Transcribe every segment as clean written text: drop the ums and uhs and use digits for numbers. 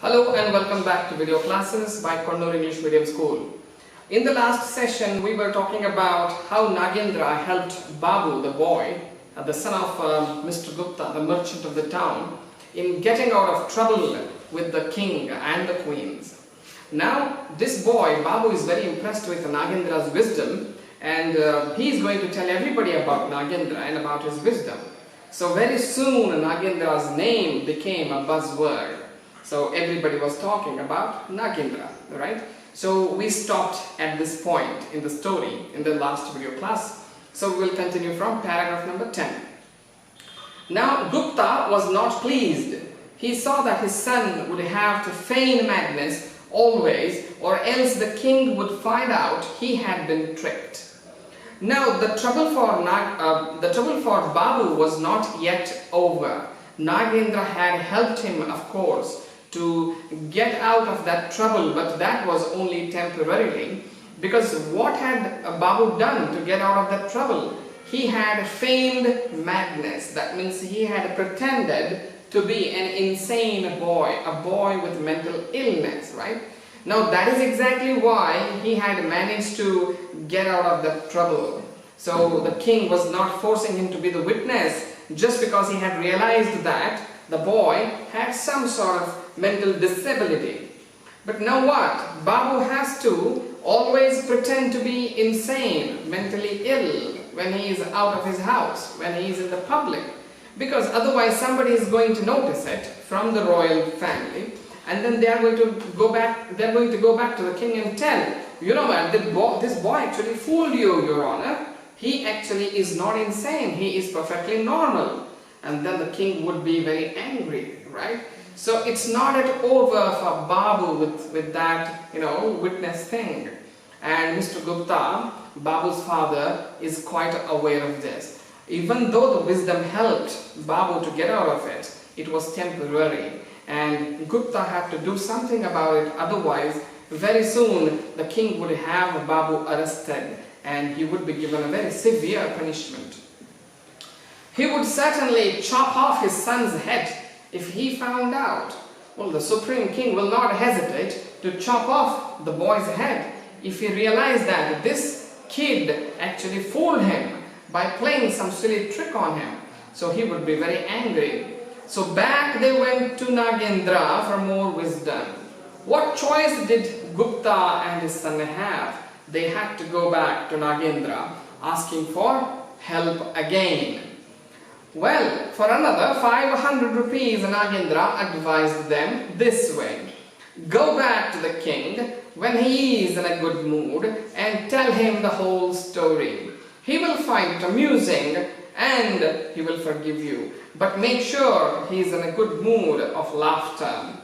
Hello and welcome back to video classes by Konnur English Medium School. In the last session we were talking about how Nagendra helped Babu, the boy, the son of Mr. Gupta, the merchant of the town, in getting out of trouble with the king and the queens. Now this boy, Babu, is very impressed with Nagendra's wisdom, and he is going to tell everybody about Nagendra and about his wisdom. So very soon Nagendra's name became a buzzword. So everybody was talking about Nagendra, right? So we stopped at this point in the story in the last video class. So we will continue from paragraph number 10. Now Gupta was not pleased. He saw that his son would have to feign madness always, or else the king would find out he had been tricked. Now the trouble for Babu was not yet over. Nagendra had helped him, of course, to get out of that trouble, but that was only temporarily, because what had Babu done to get out of that trouble? He had feigned madness. That means he had pretended to be an insane boy, a boy with mental illness, right? Now that is exactly why he had managed to get out of that trouble. So the king was not forcing him to be the witness just because he had realized that the boy had some sort of mental disability. But now what? Babu has to always pretend to be insane, mentally ill when he is out of his house, when he is in the public, because otherwise somebody is going to notice it from the royal family, and then they are going to go back to the king and tell, you know what, this boy actually fooled you, Your Honor. He actually is not insane, he is perfectly normal. And then the king would be very angry, right? So it's not yet over for Babu with that, witness thing. And Mr. Gupta, Babu's father, is quite aware of this. Even though the wisdom helped Babu to get out of it, it was temporary. And Gupta had to do something about it, otherwise very soon the king would have Babu arrested and he would be given a very severe punishment. He would certainly chop off his son's head if he found out. Well, the Supreme King will not hesitate to chop off the boy's head if he realized that this kid actually fooled him by playing some silly trick on him. So he would be very angry. So back they went to Nagendra for more wisdom. What choice did Gupta and his son have? They had to go back to Nagendra asking for help again. Well, for another 500 rupees, Nagendra advised them this way. Go back to the king when he is in a good mood and tell him the whole story. He will find it amusing and he will forgive you. But make sure he is in a good mood of laughter.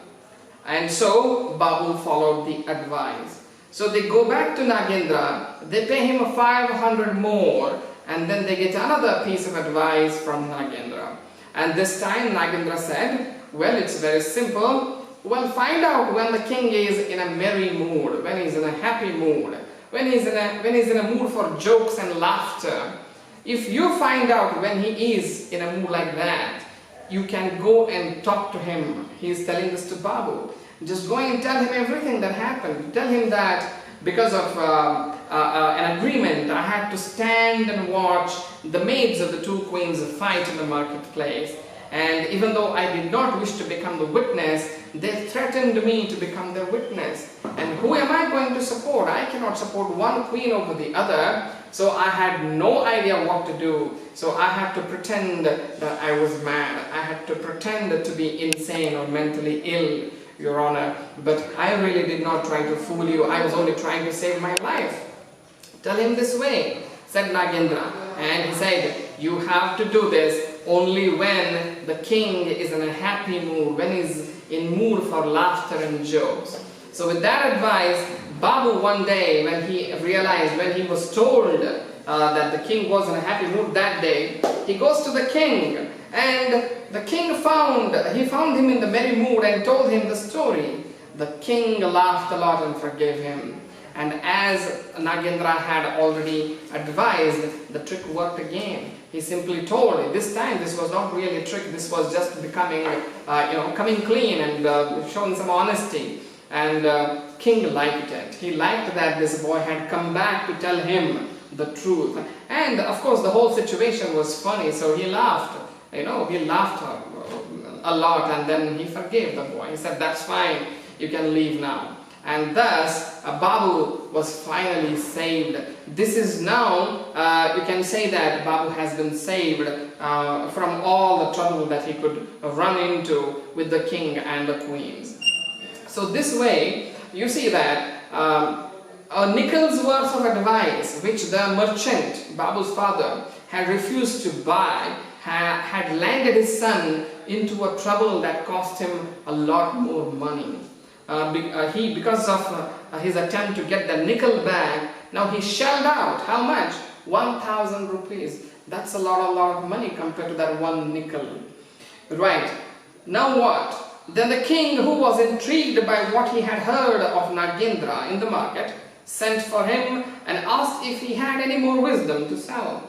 And so Babu followed the advice. So they go back to Nagendra, they pay him 500 more, and then they get another piece of advice from Nagendra. And this time Nagendra said, well, it's very simple. Well, find out when the king is in a merry mood, when he's in a happy mood, when he's in a mood for jokes and laughter. If you find out when he is in a mood like that, you can go and talk to him. He is telling this to Babu. Just go and tell him everything that happened. Tell him that because of an agreement, I had to stand and watch the maids of the two queens fight in the marketplace. And even though I did not wish to become the witness, they threatened me to become their witness. And who am I going to support? I cannot support one queen over the other. So I had no idea what to do. So I had to pretend that I was mad. I had to pretend to be insane or mentally ill, Your Honor. But I really did not try to fool you. I was only trying to save my life. Tell him this way, said Nagendra. And he said, you have to do this only when the king is in a happy mood, when he's in mood for laughter and jokes. So with that advice, Babu one day, when he realized, when he was told that the king was in a happy mood that day, he goes to the king, and the king found him in the merry mood and told him the story. The king laughed a lot and forgave him. And as Nagendra had already advised, the trick worked again. He simply told him. This time this was not really a trick, this was just becoming, coming clean and showing some honesty. And king liked it. He liked that this boy had come back to tell him the truth. And of course the whole situation was funny, so he laughed. He laughed a lot, and then he forgave the boy. He said, that's fine, you can leave now. And thus Babu was finally saved. This is now, you can say that Babu has been saved from all the trouble that he could run into with the king and the queens. So this way, you see that a nickel's worth of advice which the merchant, Babu's father, had refused to buy, had landed his son into a trouble that cost him a lot more money. Because of his attempt to get the nickel back, now he shelled out, how much? 1,000 rupees. That's a lot of money compared to that one nickel. Right. Now what? Then the king, who was intrigued by what he had heard of Nagendra in the market, sent for him and asked if he had any more wisdom to sell.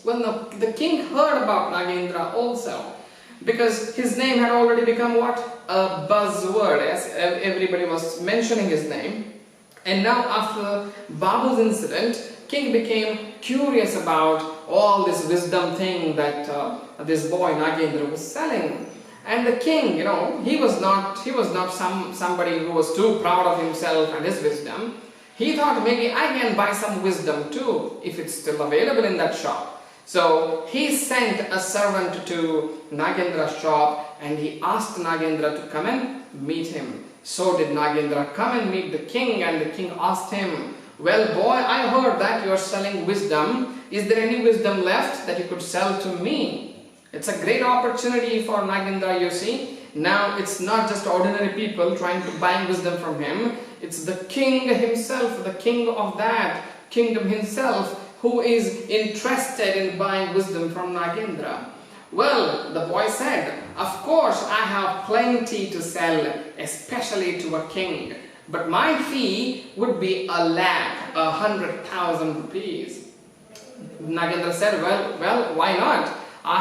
Well, the king heard about Nagendra also, because his name had already become what? A buzzword, as everybody was mentioning his name. And now after Babu's incident, king became curious about all this wisdom thing that this boy Nagendra was selling. And the king, he was not somebody who was too proud of himself and his wisdom. He thought, maybe I can buy some wisdom too, if it's still available in that shop. So he sent a servant to Nagendra's shop and he asked Nagendra to come and meet him. So did Nagendra come and meet the king, and the king asked him, well boy, I heard that you are selling wisdom. Is there any wisdom left that you could sell to me? It's a great opportunity for Nagendra, you see. Now it's not just ordinary people trying to buy wisdom from him. It's the king himself, the king of that kingdom himself, who is interested in buying wisdom from Nagendra. Well, the boy said, of course I have plenty to sell, especially to a king. But my fee would be 100,000 rupees. Nagendra said, well, why not? I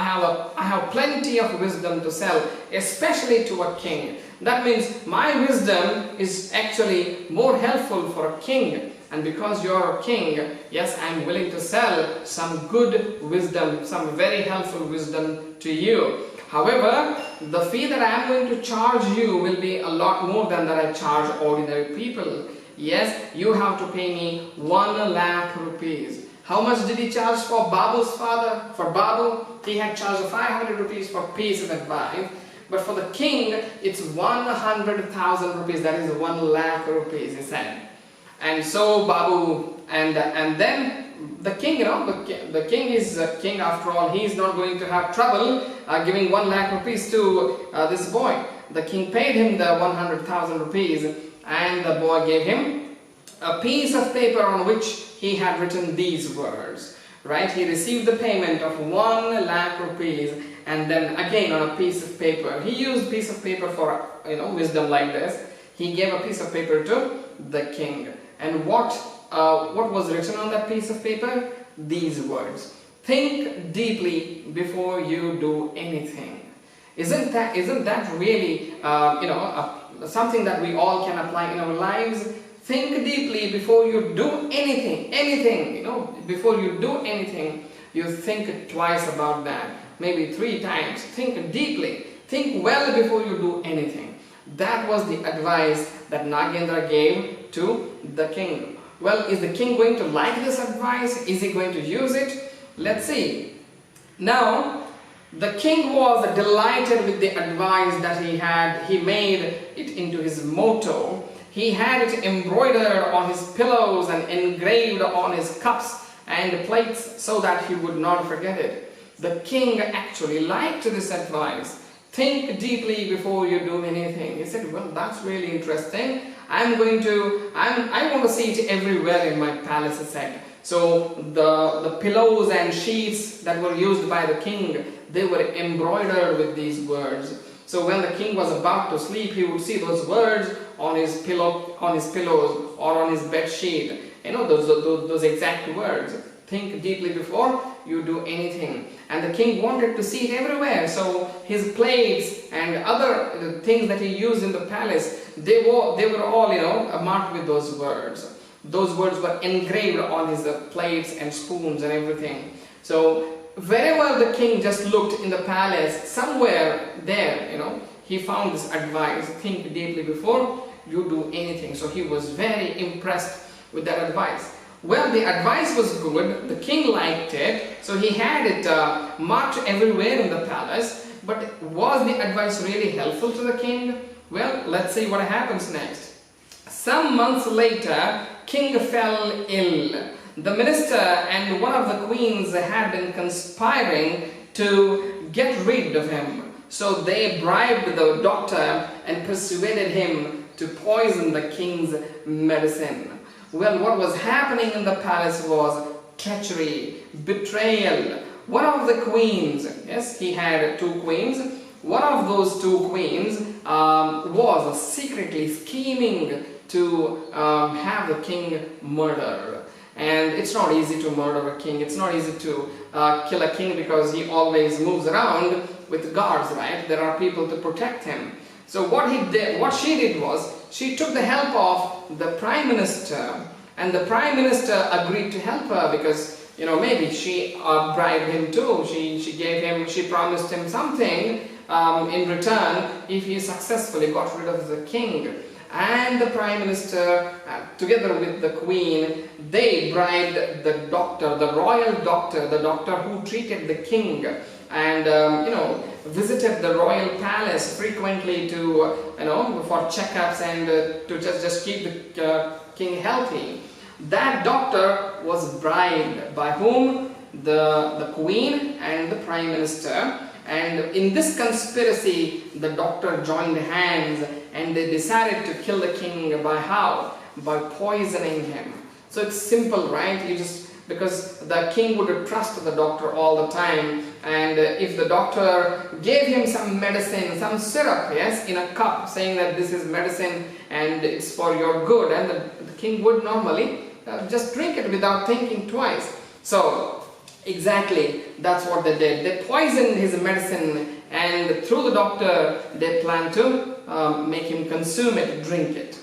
have plenty of wisdom to sell, especially to a king. That means my wisdom is actually more helpful for a king. And because you are a king, yes, I am willing to sell some good wisdom, some very helpful wisdom to you. However, the fee that I am going to charge you will be a lot more than that I charge ordinary people. Yes, you have to pay me 1 lakh rupees. How much did he charge for Babu's father? For Babu, he had charged 500 rupees for piece of advice. But for the king, it's 100,000 rupees, that is 1 lakh rupees, he said. And so Babu, and then the king, the king is king after all. He is not going to have trouble giving 1 lakh rupees to this boy. The king paid him the 100,000 rupees, and the boy gave him a piece of paper on which he had written these words. Right? He received the payment of 1 lakh rupees, and then again on a piece of paper. He used piece of paper for wisdom like this. He gave a piece of paper to the king. And what was written on that piece of paper? These words: think deeply before you do anything. Isn't that really something that we all can apply in our lives? Think deeply before you do anything. Before you do anything, you think twice about that. Maybe 3 times. Think deeply. Think well before you do anything. That was the advice that Nagendra gave to the king. Well, is the king going to like this advice? Is he going to use it? Let's see. Now, the king was delighted with the advice that he had. He made it into his motto. He had it embroidered on his pillows and engraved on his cups and plates so that he would not forget it. The king actually liked this advice. Think deeply before you do anything. He said, well, that's really interesting. I want to see it everywhere in my palace, he said. So the pillows and sheets that were used by the king, they were embroidered with these words. So when the king was about to sleep, he would see those words on his pillows or on his bed sheet. Those exact words. Think deeply before you do anything. And the king wanted to see it everywhere. So his plates and other things that he used in the palace, they were all, marked with those words. Those words were engraved on his plates and spoons and everything. So wherever the king just looked in the palace, somewhere there, he found this advice: think deeply before you do anything. So he was very impressed with that advice. Well, the advice was good, the king liked it, so he had it marked everywhere in the palace. But was the advice really helpful to the king? Well, let's see what happens next. Some months later, king fell ill. The minister and one of the queens had been conspiring to get rid of him. So they bribed the doctor and persuaded him to poison the king's medicine. Well, what was happening in the palace was treachery, betrayal. One of the queens, yes, he had two queens. One of those two queens was secretly scheming to have the king murdered. And it's not easy to murder a king. It's not easy to kill a king because he always moves around with guards, right? There are people to protect him. So what she did was, she took the help of the prime minister, and the prime minister agreed to help her because, maybe she bribed him too. She promised him something in return if he successfully got rid of the king. And the prime minister, together with the queen, they bribed the doctor, the royal doctor, the doctor who treated the king, and visited the royal palace frequently to for checkups and to just keep the king healthy. That doctor was bribed by whom? The queen and the prime minister. And in this conspiracy, the doctor joined hands and they decided to kill the king by how? By poisoning him. So it's simple, right? Because the king would trust the doctor all the time, and if the doctor gave him some medicine, some syrup, yes, in a cup, saying that this is medicine and it's for your good, and the king would normally just drink it without thinking twice. So exactly, that's what they did. They poisoned his medicine, and through the doctor they planned to make him consume it, drink it.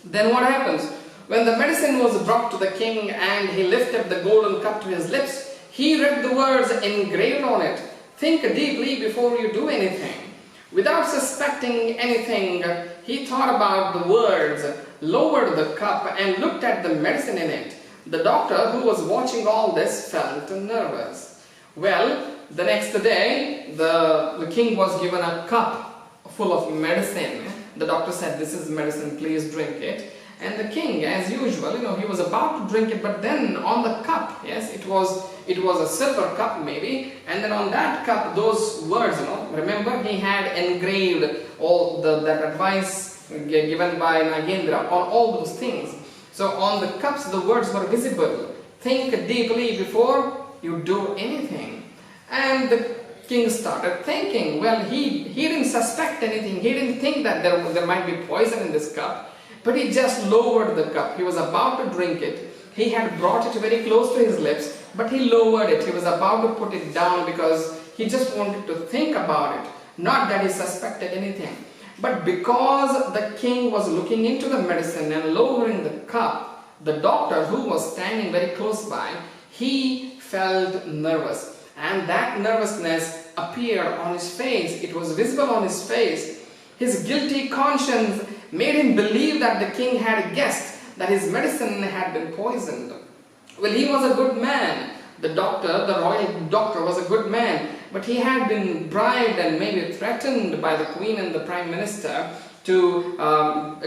Then what happens? When the medicine was brought to the king and he lifted the golden cup to his lips, he read the words engraved on it: think deeply before you do anything. Without suspecting anything, he thought about the words, lowered the cup and looked at the medicine in it. The doctor, who was watching all this, felt nervous. Well, the next day, the king was given a cup full of medicine. The doctor said, this is medicine, please drink it. And the king, as usual, he was about to drink it, but then on the cup, yes, it was a silver cup maybe, and then on that cup, those words, remember, he had engraved all that advice given by Nagendra on all those things. So on the cups, the words were visible: think deeply before you do anything. And the king started thinking. Well, he didn't suspect anything. He didn't think that there might be poison in this cup. But he just lowered the cup. He was about to drink it. He had brought it very close to his lips, but he lowered it. He was about to put it down because he just wanted to think about it. Not that he suspected anything. But because the king was looking into the medicine and lowering the cup, the doctor, who was standing very close by, he felt nervous. And that nervousness appeared on his face. It was visible on his face. His guilty conscience made him believe that the king had guessed that his medicine had been poisoned. Well, he was a good man. The royal doctor was a good man, but he had been bribed and maybe threatened by the queen and the prime minister to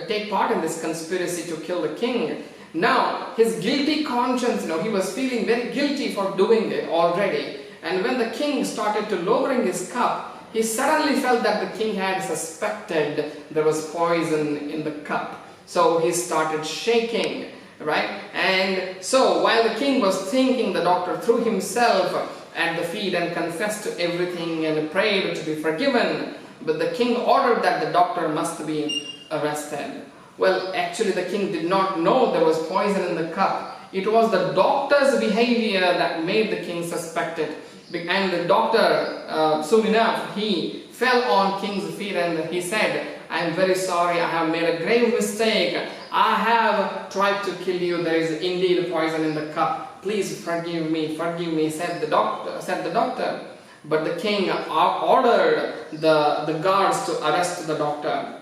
take part in this conspiracy to kill the king. Now, his guilty conscience, he was feeling very guilty for doing it already. And when the king started to lowering his cup, he suddenly felt that the king had suspected there was poison in the cup. So he started shaking, right? And so while the king was thinking, the doctor threw himself at the feet and confessed to everything and prayed to be forgiven. But the king ordered that the doctor must be arrested. Well, actually the king did not know there was poison in the cup. It was the doctor's behavior that made the king suspected. And the doctor, soon enough, he fell on king's feet and he said, "I am very sorry, I have made a grave mistake. I have tried to kill you. There is indeed poison in the cup. Please forgive me," said the doctor. But the king ordered the guards to arrest the doctor.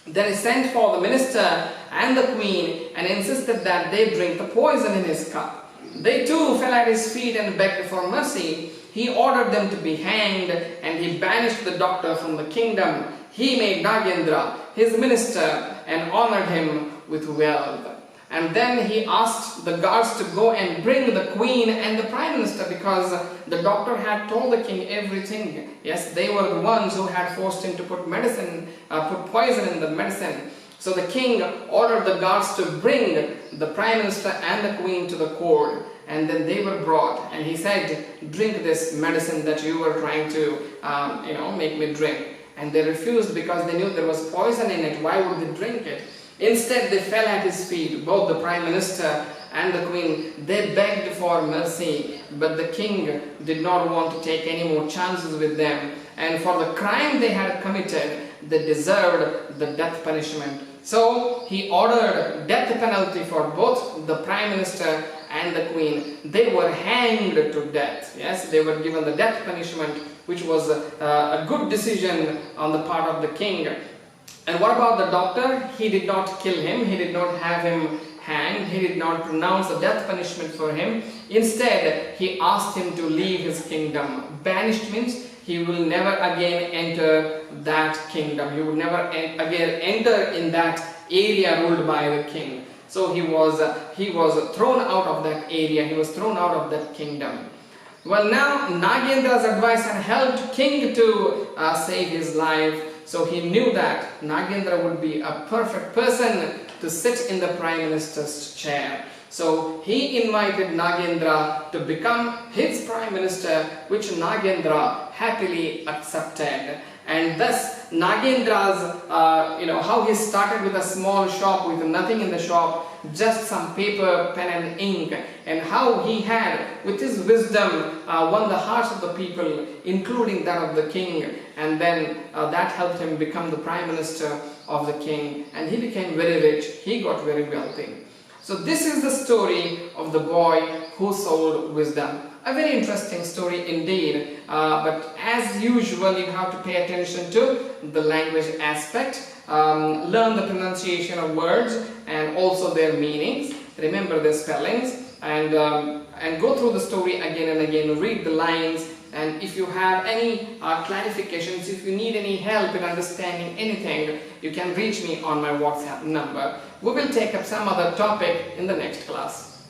Then he sent for the minister and the queen and insisted that they drink the poison in his cup. They too fell at his feet and begged for mercy. He ordered them to be hanged and he banished the doctor from the kingdom. He made Nagendra his minister and honored him with wealth. And then he asked the guards to go and bring the queen and the prime minister, because the doctor had told the king everything. Yes, they were the ones who had forced him to put poison in the medicine. So the king ordered the guards to bring the prime minister and the queen to the court. And then they were brought and he said, "Drink this medicine that you were trying to make me drink." And they refused because they knew there was poison in it. Why would they drink it? Instead, they fell at his feet, both the prime minister and the queen. They begged for mercy, but the king did not want to take any more chances with them. And for the crime they had committed, they deserved the death punishment. So he ordered death penalty for both the prime minister and the queen. They were hanged to death. Yes, they were given the death punishment, which was a good decision on the part of the king. And what about the doctor? He did not kill him. He did not have him hanged. He did not pronounce the death punishment for him. Instead, he asked him to leave his kingdom. Banished means he will never again enter that kingdom. He would never again enter in that area ruled by the king. So he was thrown out of that area. He was thrown out of that kingdom. Well, now Nagendra's advice had helped king to save his life. So he knew that Nagendra would be a perfect person to sit in the prime minister's chair. So he invited Nagendra to become his prime minister, which Nagendra happily accepted. And thus Nagendra's, how he started with a small shop with nothing in the shop, just some paper, pen and ink, and how he had, with his wisdom, won the hearts of the people, including that of the king. And then that helped him become the prime minister of the king, and he became very rich. He got very wealthy. So this is the story of the boy who sold wisdom. A very interesting story indeed, but as usual you have to pay attention to the language aspect, learn the pronunciation of words and also their meanings, remember their spellings, and go through the story again and again, read the lines. And if you have any clarifications, if you need any help in understanding anything, you can reach me on my WhatsApp number. We will take up some other topic in the next class.